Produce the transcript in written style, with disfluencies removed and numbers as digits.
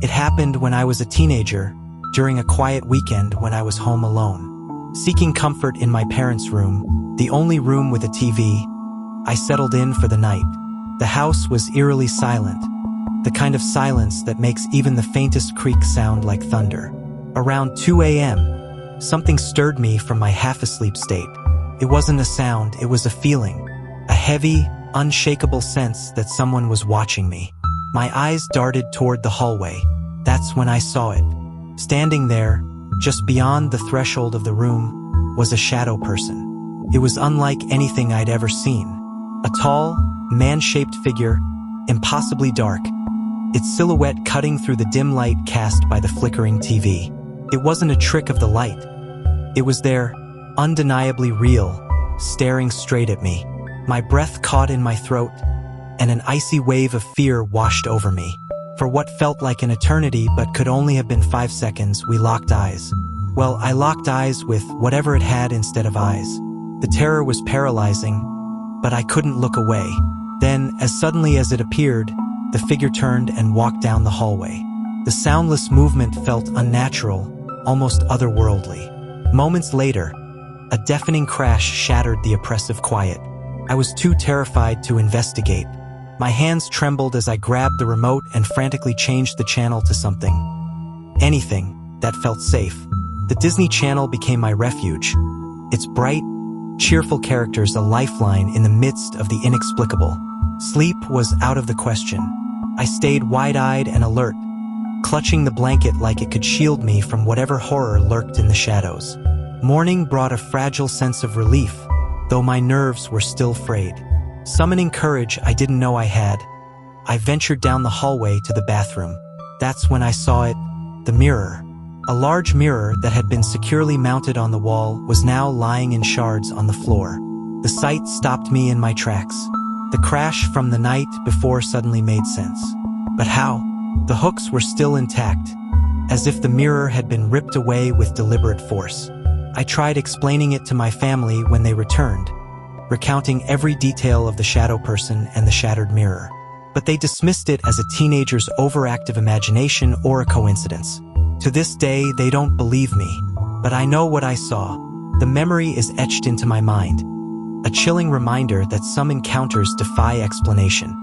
It happened when I was a teenager, during a quiet weekend when I was home alone. Seeking comfort in my parents' room, the only room with a TV, I settled in for the night. The house was eerily silent, the kind of silence that makes even the faintest creak sound like thunder. Around 2 a.m., something stirred me from my half-asleep state. It wasn't a sound, it was a feeling, a heavy, unshakable sense that someone was watching me. My eyes darted toward the hallway. That's when I saw it. Standing there, just beyond the threshold of the room, was a shadow person. It was unlike anything I'd ever seen. A tall, man-shaped figure, impossibly dark, its silhouette cutting through the dim light cast by the flickering TV. It wasn't a trick of the light. It was there, undeniably real, staring straight at me. My breath caught in my throat, and an icy wave of fear washed over me. For what felt like an eternity but could only have been 5 seconds, we locked eyes. Well, I locked eyes with whatever it had instead of eyes. The terror was paralyzing, but I couldn't look away. Then, as suddenly as it appeared, the figure turned and walked down the hallway. The soundless movement felt unnatural, almost otherworldly. Moments later, a deafening crash shattered the oppressive quiet. I was too terrified to investigate. My hands trembled as I grabbed the remote and frantically changed the channel to anything that felt safe. The Disney Channel became my refuge, its bright, cheerful characters a lifeline in the midst of the inexplicable. Sleep was out of the question. I stayed wide-eyed and alert, clutching the blanket like it could shield me from whatever horror lurked in the shadows. Morning brought a fragile sense of relief, though my nerves were still frayed. Summoning courage I didn't know I had, I ventured down the hallway to the bathroom. That's when I saw it, the mirror. A large mirror that had been securely mounted on the wall was now lying in shards on the floor. The sight stopped me in my tracks. The crash from the night before suddenly made sense. But how? The hooks were still intact, as if the mirror had been ripped away with deliberate force. I tried explaining it to my family when they returned, recounting every detail of the shadow person and the shattered mirror. But they dismissed it as a teenager's overactive imagination or a coincidence. To this day, they don't believe me, but I know what I saw. The memory is etched into my mind, a chilling reminder that some encounters defy explanation.